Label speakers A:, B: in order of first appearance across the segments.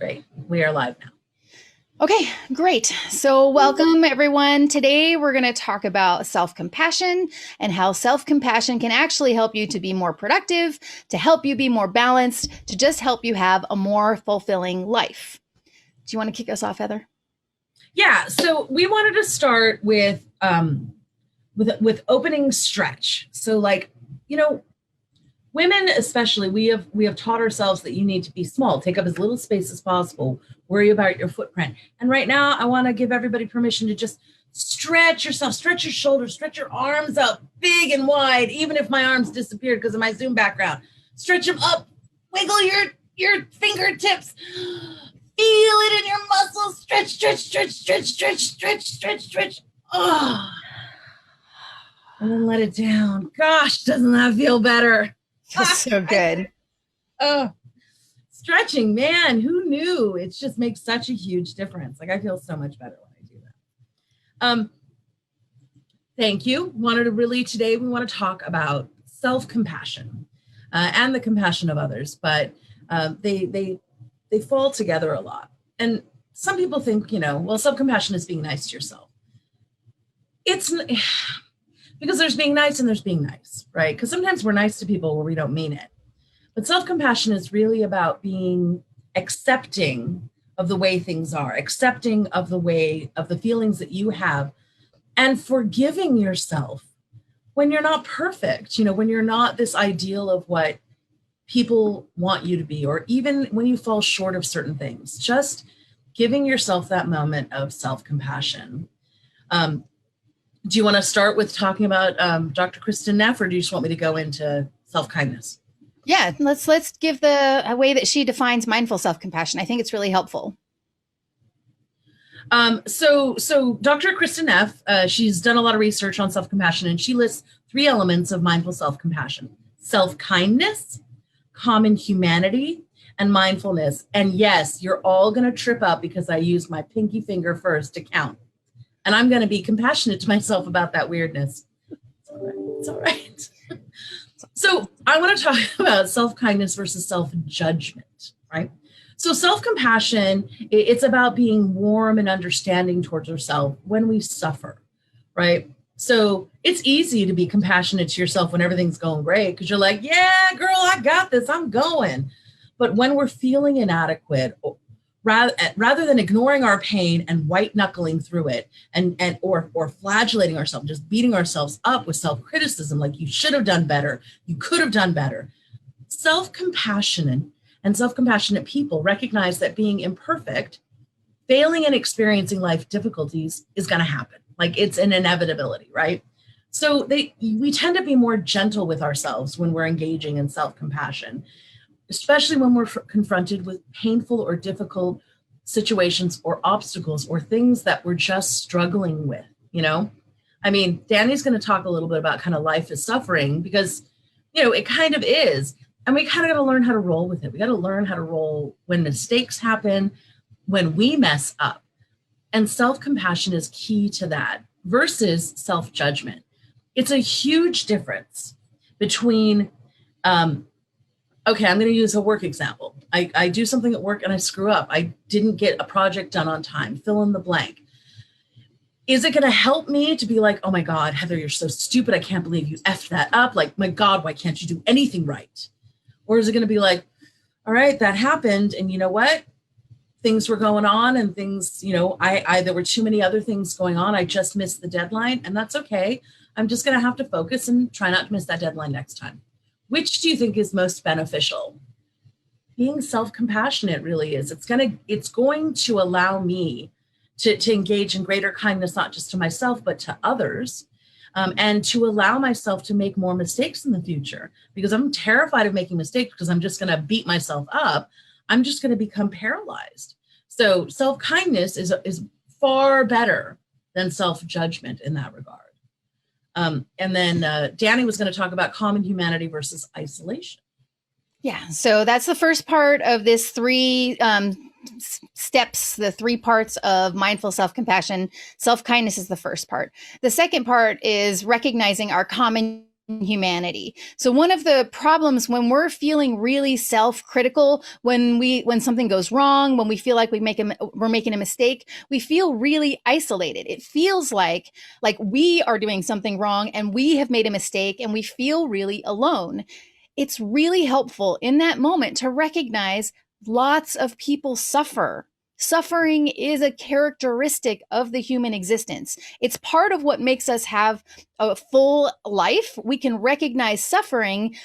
A: Great. We are live now.
B: Okay, great. So, welcome everyone. Today we're going to talk about self compassion and how self compassion can actually help you to be more productive, to help you be more balanced, to just help you have a more fulfilling life. Do you want to kick us off, Heather?
A: Yeah. So we wanted to start with opening stretch. So, like, you know, women especially, we have taught ourselves that you need to be small, take up as little space as possible, worry about your footprint. And right now I want to give everybody permission to just stretch yourself, stretch your shoulders, stretch your arms up big and wide, even if my arms disappeared because of my Zoom background. Stretch them up, wiggle your fingertips, feel it in your muscles, stretch, stretch, stretch, stretch, stretch, stretch, stretch, stretch. Oh, and then let it down. Gosh, doesn't that feel better?
B: Feels so good.
A: Oh, stretching, man, who knew? It just makes such a huge difference. Like, I feel so much better when I do that. Thank you. Today we want to talk about self-compassion and the compassion of others, but they fall together a lot. And some people think, well, self-compassion is being nice to yourself. It's because there's being nice and there's being nice, right? Because sometimes we're nice to people where we don't mean it. But self-compassion is really about being accepting of the way things are, accepting of the feelings that you have, and forgiving yourself when you're not perfect, when you're not this ideal of what people want you to be, or even when you fall short of certain things, just giving yourself that moment of self-compassion. Do you want to start with talking about Dr. Kristin Neff, or do you just want me to go into self-kindness?
B: Yeah, let's give a way that she defines mindful self-compassion. I think it's really helpful.
A: So Dr. Kristin Neff, she's done a lot of research on self-compassion, and she lists 3 elements of mindful self-compassion: self-kindness, common humanity, and mindfulness. And yes, you're all going to trip up because I use my pinky finger first to count. And I'm going to be compassionate to myself about that weirdness. It's all right. It's all right. So I want to talk about self-kindness versus self-judgment, right? So self-compassion, it's about being warm and understanding towards ourselves when we suffer, right? So it's easy to be compassionate to yourself when everything's going great because you're like, yeah, girl, I got this, I'm going. But when we're feeling inadequate, rather than ignoring our pain and white knuckling through it or flagellating ourselves, just beating ourselves up with self-criticism, like you should have done better, you could have done better. Self-compassionate and self-compassionate people recognize that being imperfect, failing and experiencing life difficulties is going to happen. Like, it's an inevitability, right? So we tend to be more gentle with ourselves when we're engaging in self-compassion, especially when we're confronted with painful or difficult situations or obstacles or things that we're just struggling with, I mean, Danny's going to talk a little bit about kind of life is suffering because, it kind of is. And we kind of got to learn how to roll with it. We got to learn how to roll when mistakes happen, when we mess up. And self-compassion is key to that versus self-judgment. It's a huge difference between, okay, I'm going to use a work example. I do something at work and I screw up. I didn't get a project done on time. Fill in the blank. Is it going to help me to be like, oh my God, Heather, you're so stupid. I can't believe you effed that up. Like, my God, why can't you do anything right? Or is it going to be like, all right, that happened. And you know what? Things were going on and things, there were too many other things going on. I just missed the deadline, and that's okay. I'm just going to have to focus and try not to miss that deadline next time. Which do you think is most beneficial? Being self-compassionate really is. It's going to allow me to engage in greater kindness, not just to myself, but to others, and to allow myself to make more mistakes in the future, because I'm terrified of making mistakes because I'm just going to beat myself up. I'm just going to become paralyzed. So self-kindness is far better than self-judgment in that regard. And then Danny was going to talk about common humanity versus isolation.
B: Yeah, so that's the first part of this 3 steps, the 3 parts of mindful self-compassion. Self-kindness is the first part. The second part is recognizing our common humanity. So one of the problems when we're feeling really self-critical, when something goes wrong, when we feel like we're making a mistake, we feel really isolated. It feels like we are doing something wrong and we have made a mistake and we feel really alone. It's really helpful in that moment to recognize lots of people suffer. Suffering is a characteristic of the human existence. It's part of what makes us have a full life. We can recognize suffering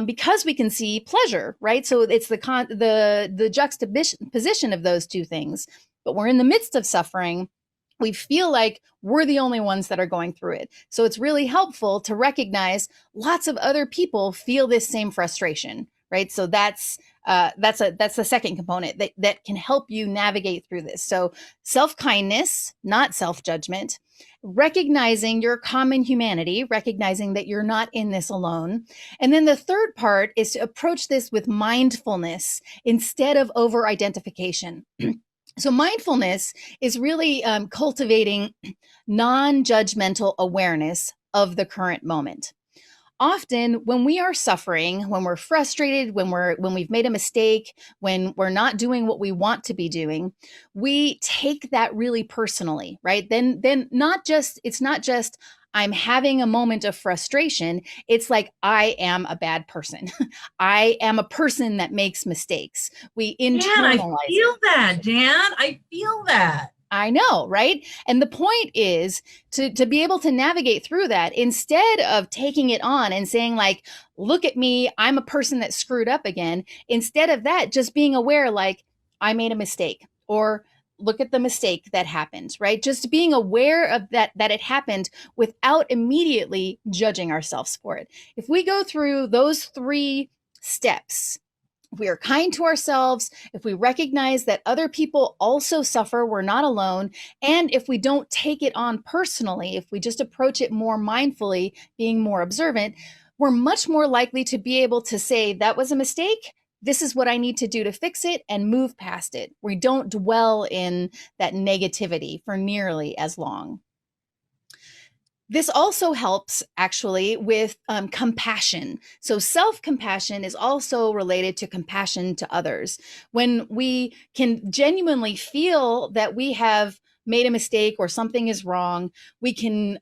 B: because we can see pleasure, right? So it's the juxtaposition of those two things. But we're in the midst of suffering. We feel like we're the only ones that are going through it. So it's really helpful to recognize lots of other people feel this same frustration, right? So that's the second component that can help you navigate through this. So self-kindness, not self-judgment, recognizing your common humanity, recognizing that you're not in this alone. And then the third part is to approach this with mindfulness instead of over-identification. So mindfulness is really cultivating non-judgmental awareness of the current moment. Often when we are suffering, when we're frustrated, when we've made a mistake, when we're not doing what we want to be doing, we take that really personally, right? Then it's not just I'm having a moment of frustration. It's like I am a bad person. I am a person that makes mistakes. We internalize.
A: Dan, I feel that, Dan. I feel that.
B: I know, right? And the point is to be able to navigate through that instead of taking it on and saying like, look at me, I'm a person that screwed up again. Instead of that, just being aware, like I made a mistake or look at the mistake that happened, right? Just being aware of that it happened without immediately judging ourselves for it. If we go through those 3 steps, if we are kind to ourselves, if we recognize that other people also suffer, we're not alone, and if we don't take it on personally, if we just approach it more mindfully, being more observant, we're much more likely to be able to say, that was a mistake. This is what I need to do to fix it and move past it. We don't dwell in that negativity for nearly as long. This also helps actually with compassion. So self-compassion is also related to compassion to others. When we can genuinely feel that we have made a mistake or something is wrong, we can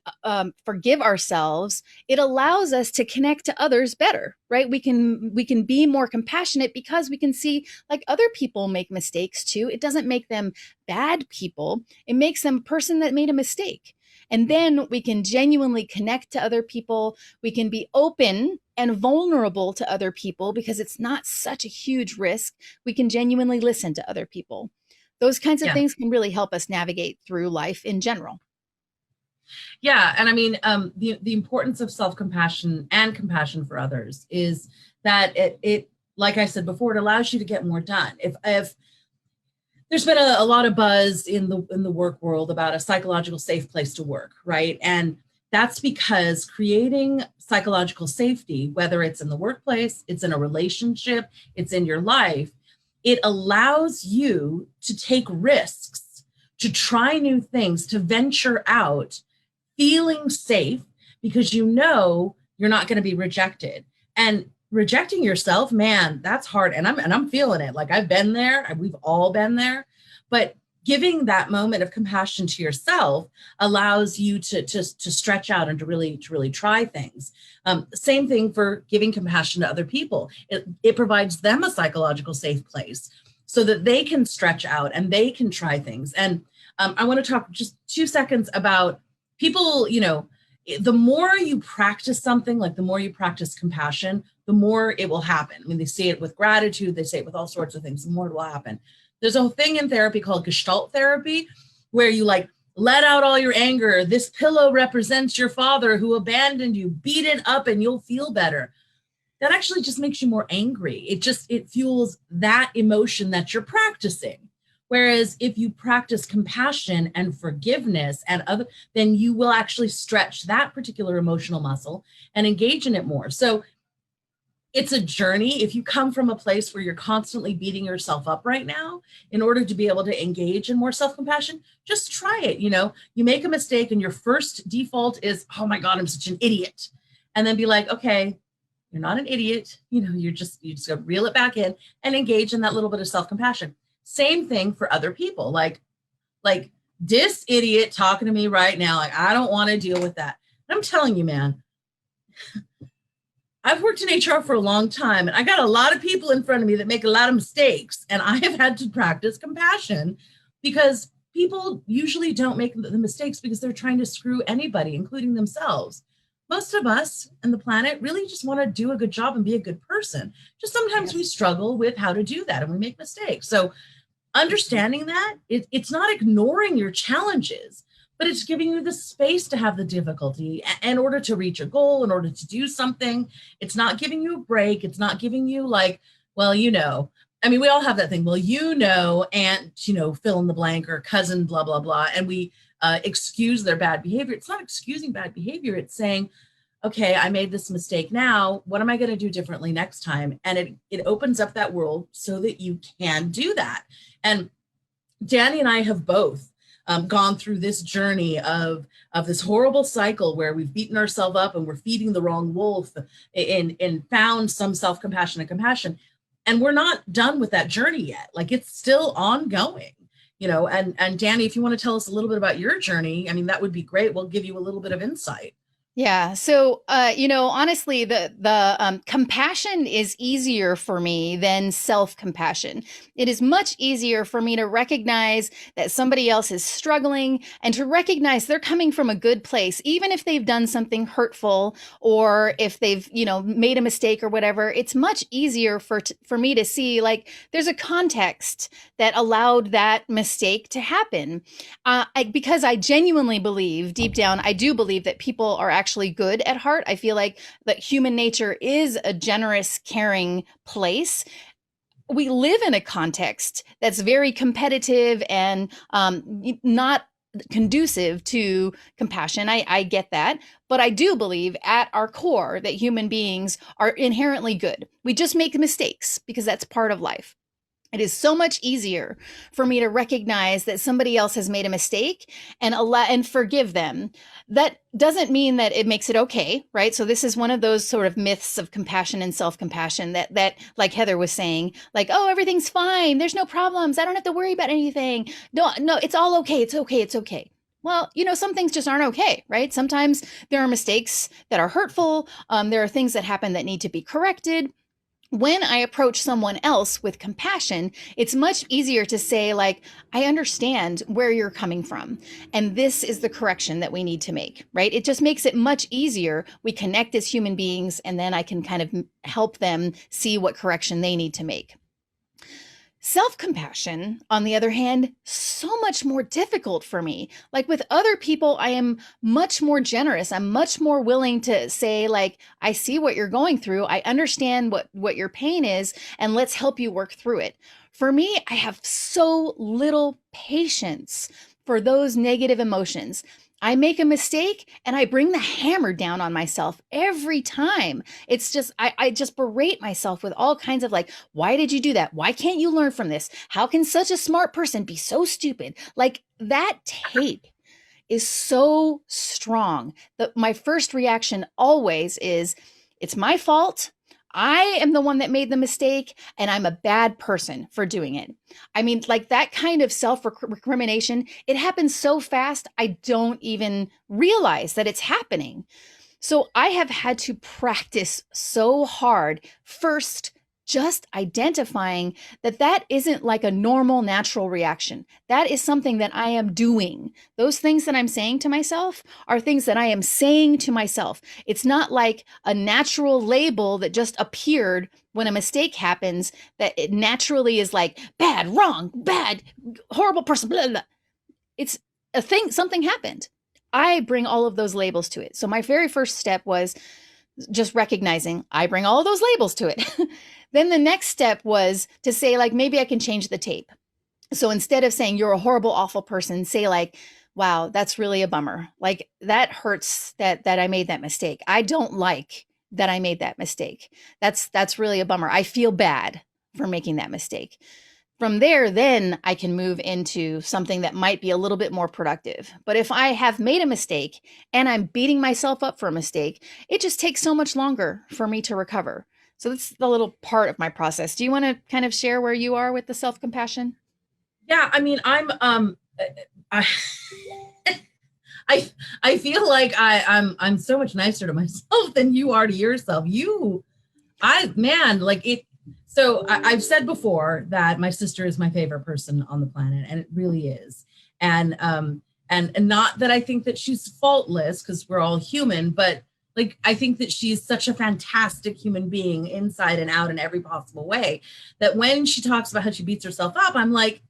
B: forgive ourselves. It allows us to connect to others better, right? We can be more compassionate because we can see like other people make mistakes too. It doesn't make them bad people. It makes them a person that made a mistake. And then we can genuinely connect to other people. We can be open and vulnerable to other people because it's not such a huge risk. We can genuinely listen to other people. Those kinds of things can really help us navigate through life in general.
A: Yeah. And I mean, the importance of self-compassion and compassion for others is that it, like I said before, it allows you to get more done. If there's been a lot of buzz in the work world about a psychological safe place to work, right? And that's because creating psychological safety, whether it's in the workplace, it's in a relationship, it's in your life, it allows you to take risks, to try new things, to venture out, feeling safe because you know you're not going to be rejected. And rejecting yourself, man, that's hard. And I'm feeling it. Like I've been there. We've all been there. But giving that moment of compassion to yourself allows you to stretch out and to really try things. Same thing for giving compassion to other people. It provides them a psychological safe place so that they can stretch out and they can try things. And I want to talk just 2 seconds about people, the more you practice something, like the more you practice compassion, the more it will happen. I mean, they say it with gratitude, they say it with all sorts of things, the more it will happen. There's a thing in therapy called Gestalt therapy, where you like let out all your anger. This pillow represents your father who abandoned you. Beat it up and you'll feel better. That actually just makes you more angry. It fuels that emotion that you're practicing. Whereas if you practice compassion and forgiveness then you will actually stretch that particular emotional muscle and engage in it more. So it's a journey. If you come from a place where you're constantly beating yourself up right now, in order to be able to engage in more self-compassion, just try it. You make a mistake and your first default is, oh my God, I'm such an idiot. and then be like, okay, you're not an idiot. You just gotta reel it back in and engage in that little bit of self-compassion. Same thing for other people. Like this idiot talking to me right now, like I don't want to deal with that. And I'm telling you, man, I've worked in HR for a long time, and I got a lot of people in front of me that make a lot of mistakes, and I have had to practice compassion because people usually don't make the mistakes because they're trying to screw anybody, including themselves. Most of us and the planet really just want to do a good job and be a good person. Just sometimes we struggle with how to do that and we make mistakes. So understanding that it's not ignoring your challenges, but it's giving you the space to have the difficulty in order to reach a goal, in order to do something. It's not giving you a break. It's not giving you like, well, I mean, we all have that thing. Well, and, fill in the blank or cousin, blah, blah, blah. And we excuse their bad behavior. It's not excusing bad behavior. It's saying, okay, I made this mistake now. What am I going to do differently next time? And it opens up that world so that you can do that. And Danny and I have both gone through this journey of this horrible cycle where we've beaten ourselves up and we're feeding the wrong wolf and found some self-compassion and compassion. And we're not done with that journey yet. Like it's still ongoing, and Danny, if you want to tell us a little bit about your journey, I mean, that would be great. We'll give you a little bit of insight.
B: Yeah. So, honestly, the compassion is easier for me than self-compassion. It is much easier for me to recognize that somebody else is struggling and to recognize they're coming from a good place, even if they've done something hurtful or if they've, made a mistake or whatever. It's much easier for me to see like there's a context that allowed that mistake to happen. Because I genuinely believe deep down, I do believe that people are actually good at heart. I feel like that human nature is a generous, caring place. We live in a context that's very competitive and not conducive to compassion. I get that. But I do believe at our core that human beings are inherently good. We just make mistakes because that's part of life. It is so much easier for me to recognize that somebody else has made a mistake and forgive them. That doesn't mean that it makes it okay, right? So this is one of those sort of myths of compassion and self-compassion that like Heather was saying, like, oh, everything's fine. There's no problems. I don't have to worry about anything. No, it's all okay. It's okay. It's okay. Well, some things just aren't okay, right? Sometimes there are mistakes that are hurtful. There are things that happen that need to be corrected. When I approach someone else with compassion, it's much easier to say, like, I understand where you're coming from, and this is the correction that we need to make, right? It just makes it much easier. We connect as human beings, and then I can kind of help them see what correction they need to make. Self-compassion, on the other hand, so much more difficult for me. Like with other people, I am much more generous. I'm much more willing to say, like, I see what you're going through. I understand what your pain is, and let's help you work through it. For me, I have so little patience for those negative emotions. I make a mistake and I bring the hammer down on myself every time. It's just, I just berate myself with all kinds of like, why did you do that? Why can't you learn from this? How can such a smart person be so stupid? Like that tape is so strong that my first reaction always is, it's my fault. I am the one that made the mistake and I'm a bad person for doing it. I mean, like that kind of self-recrimination, it happens so fast, I don't even realize that it's happening. So I have had to practice so hard first, just identifying that isn't like a normal, natural reaction. That is something that I am doing. Those things that I'm saying to myself are things that I am saying to myself. It's not like a natural label that just appeared when a mistake happens, that it naturally is like bad, wrong, bad, horrible person, blah, blah. It's a thing, something happened. I bring all of those labels to it. So my very first step was just recognizing I bring all of those labels to it. Then the next step was to say, like, maybe I can change the tape. So instead of saying you're a horrible, awful person, say like, wow, that's really a bummer. Like that hurts that I made that mistake. I don't like that I made that mistake. That's really a bummer. I feel bad for making that mistake. from there, then I can move into something that might be a little bit more productive. But if I have made a mistake and I'm beating myself up for a mistake, it just takes so much longer for me to recover. So that's the little part of my process. Do you want to kind of share where you are with the self-compassion?
A: Yeah, I mean, I I feel like I'm so much nicer to myself than you are to yourself. Like it. So I've said before that my sister is my favorite person on the planet, and it really is. And not that I think that she's faultless, because we're all human, but like I think that she's such a fantastic human being inside and out in every possible way, that when she talks about how she beats herself up, I'm like,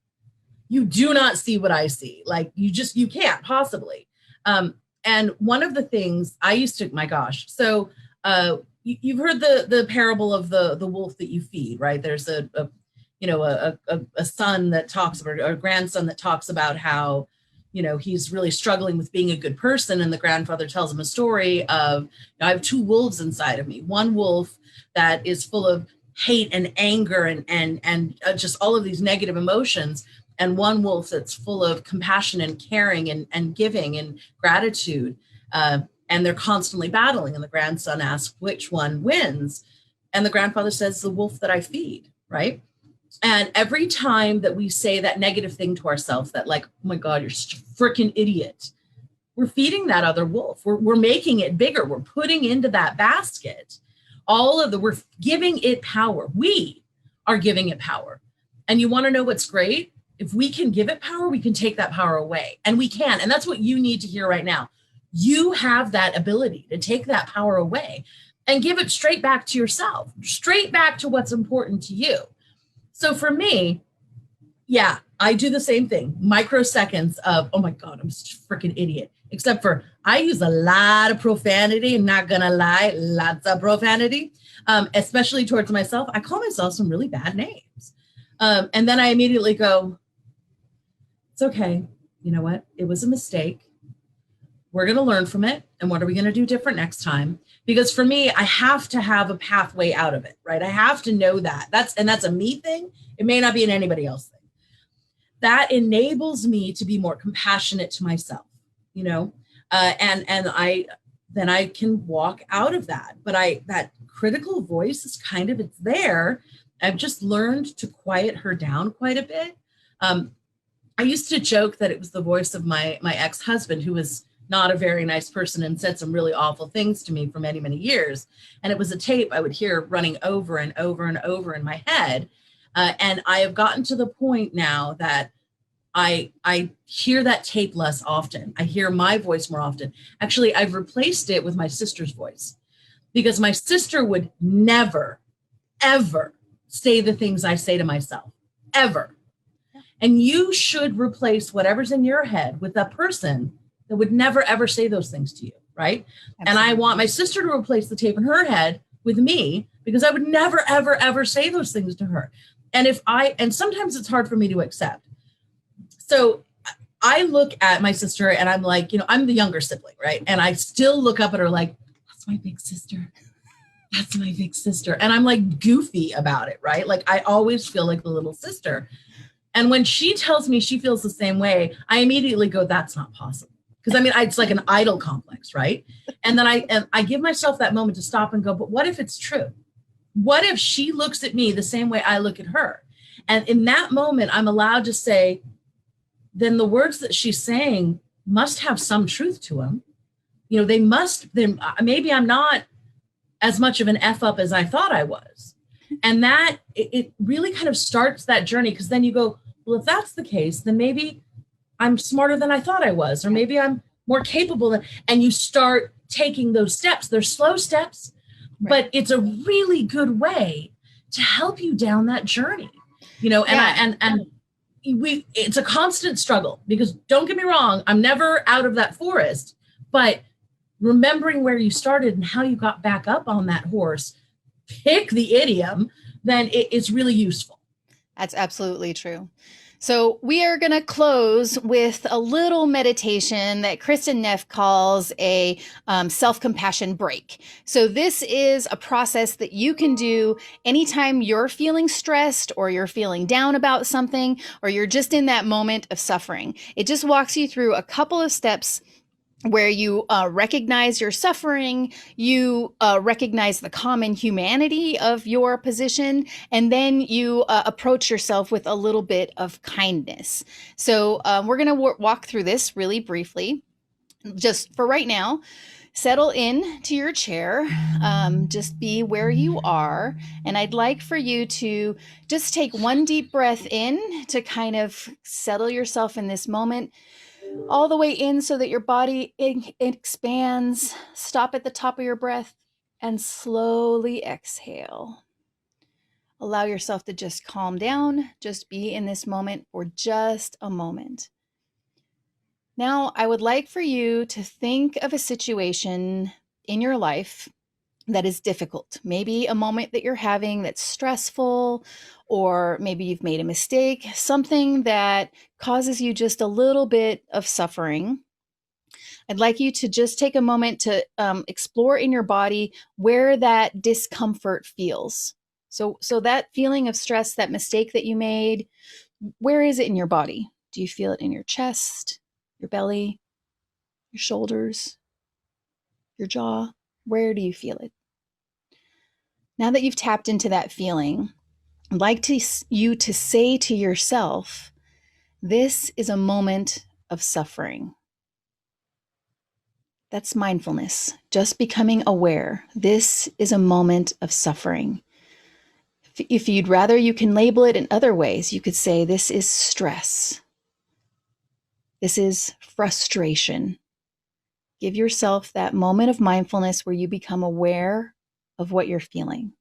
A: you do not see what I see. Like you can't possibly. And one of the things I used to, my gosh, so you've heard the parable of the wolf that you feed, right? There's a son that talks about, or a grandson that talks about how, he's really struggling with being a good person. And the grandfather tells him a story of, I have two wolves inside of me. One wolf that is full of hate and anger and just all of these negative emotions, and one wolf that's full of compassion and caring and giving and gratitude. And they're constantly battling. And the grandson asks which one wins. And the grandfather says, the wolf that I feed, right? And every time that we say that negative thing to ourselves, that like, oh my God, you're such a freaking idiot, we're feeding that other wolf. We're making it bigger. We're putting into that basket we're giving it power. We are giving it power. And you want to know what's great? If we can give it power, we can take that power away. And we can. And that's what you need to hear right now. You have that ability to take that power away and give it straight back to yourself, straight back to what's important to you. So for me, yeah, I do the same thing. Microseconds of, oh my God, I'm such a freaking idiot. Except for I use a lot of profanity, and not gonna lie, lots of profanity, especially towards myself. I call myself some really bad names. And then I immediately go, it's okay. You know what? It was a mistake. We're going to learn from it. And what are we going to do different next time? Because for me, I have to have a pathway out of it, right? I have to know that. That's a me thing. It may not be an anybody else thing. That enables me to be more compassionate to myself, and I can walk out of that. But that critical voice is it's there. I've just learned to quiet her down quite a bit. I used to joke that it was the voice of my ex-husband, who was not a very nice person and said some really awful things to me for many, many years. And it was a tape I would hear running over and over and over in my head. And I have gotten to the point now that I hear that tape less often. I hear my voice more often. Actually, I've replaced it with my sister's voice, because my sister would never, ever say the things I say to myself, ever. And you should replace whatever's in your head with a person that would never, ever say those things to you, right? Absolutely. And I want my sister to replace the tape in her head with me, because I would never, ever, ever say those things to her. And sometimes it's hard for me to accept. So I look at my sister and I'm like, I'm the younger sibling, right? And I still look up at her like, that's my big sister. That's my big sister. And I'm like goofy about it, right? Like I always feel like the little sister. And when she tells me she feels the same way, I immediately go, that's not possible. Because it's like an idol complex, right? And then I give myself that moment to stop and go, but what if it's true? What if she looks at me the same way I look at her? And in that moment, I'm allowed to say, then the words that she's saying must have some truth to them. Then maybe I'm not as much of an F up as I thought I was. And that it really kind of starts that journey, because then you go, well, if that's the case, then maybe I'm smarter than I thought I was, or maybe I'm more capable. And you start taking those steps. They're slow steps, right, but it's a really good way to help you down that journey, it's a constant struggle, because don't get me wrong, I'm never out of that forest, but remembering where you started and how you got back up on that horse, pick the idiom, then it's really useful.
B: That's absolutely true. So we are going to close with a little meditation that Kristin Neff calls a self-compassion break. So this is a process that you can do anytime you're feeling stressed or you're feeling down about something or you're just in that moment of suffering. It just walks you through a couple of steps where you recognize your suffering, you recognize the common humanity of your position, and then you approach yourself with a little bit of kindness. So we're going to walk through this really briefly. Just for right now, settle in to your chair. Just be where you are. And I'd like for you to just take one deep breath in to kind of settle yourself in this moment, all the way in so that your body expands. Stop at the top of your breath and slowly exhale. Allow yourself to just calm down, just be in this moment for just a moment. Now, I would like for you to think of a situation in your life that is difficult. Maybe a moment that you're having that's stressful, or maybe you've made a mistake, something that causes you just a little bit of suffering. I'd like you to just take a moment to explore in your body where that discomfort feels. So that feeling of stress, that mistake that you made, where is it in your body? Do you feel it in your chest, your belly, your shoulders, your jaw? Where do you feel it? Now that you've tapped into that feeling, I'd like you to say to yourself, this is a moment of suffering. That's mindfulness, just becoming aware. This is a moment of suffering. If you'd rather, you can label it in other ways. You could say, this is stress. This is frustration. Give yourself that moment of mindfulness where you become aware of what you're feeling.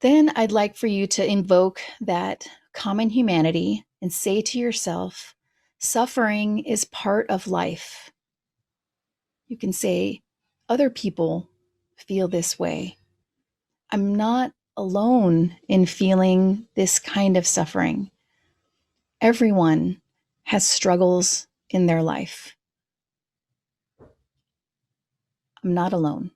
B: Then I'd like for you to invoke that common humanity and say to yourself, suffering is part of life. You can say, other people feel this way. I'm not alone in feeling this kind of suffering. Everyone has struggles in their life. I'm not alone.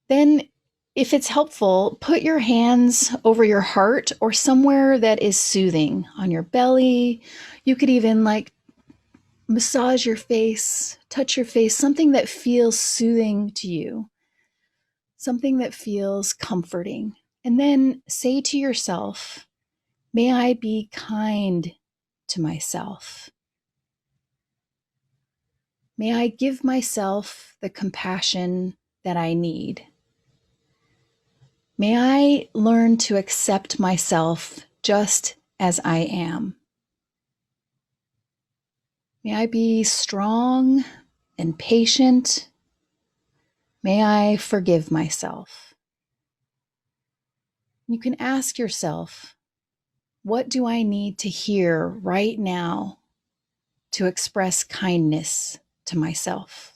B: Then, if it's helpful, put your hands over your heart or somewhere that is soothing, on your belly. You could even massage your face, touch your face, something that feels soothing to you, something that feels comforting. And then say to yourself, may I be kind to myself. May I give myself the compassion that I need. May I learn to accept myself just as I am. May I be strong and patient. May I forgive myself. You can ask yourself, what do I need to hear right now to express kindness to myself?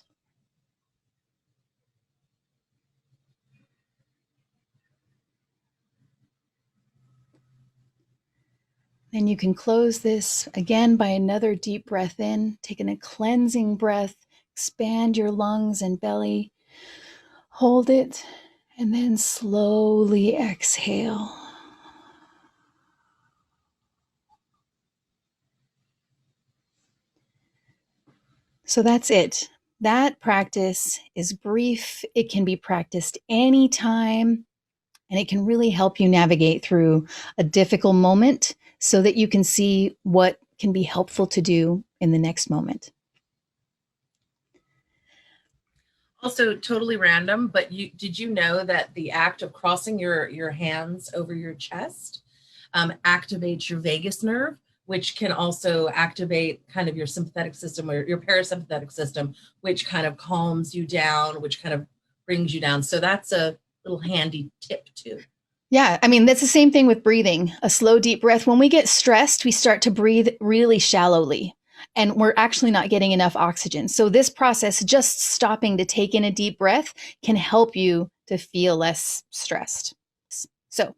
B: Then you can close this again by another deep breath in, taking a cleansing breath, expand your lungs and belly, hold it, and then slowly exhale. So that's it. That practice is brief. It can be practiced anytime, and it can really help you navigate through a difficult moment so that you can see what can be helpful to do in the next moment.
A: Also, totally random, but did you know that the act of crossing your hands over your chest activates your vagus nerve, which can also activate kind of your sympathetic system or your parasympathetic system, which kind of calms you down, which kind of brings you down. So that's a little handy tip too.
B: Yeah, I mean, that's the same thing with breathing. A slow, deep breath. When we get stressed, we start to breathe really shallowly, and we're actually not getting enough oxygen. So this process, just stopping to take in a deep breath, can help you to feel less stressed. So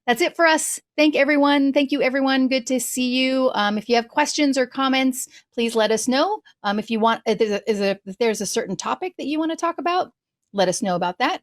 B: that's it for us. Thank you, everyone. Good to see you. If you have questions or comments, please let us know. If there's a certain topic that you want to talk about, let us know about that.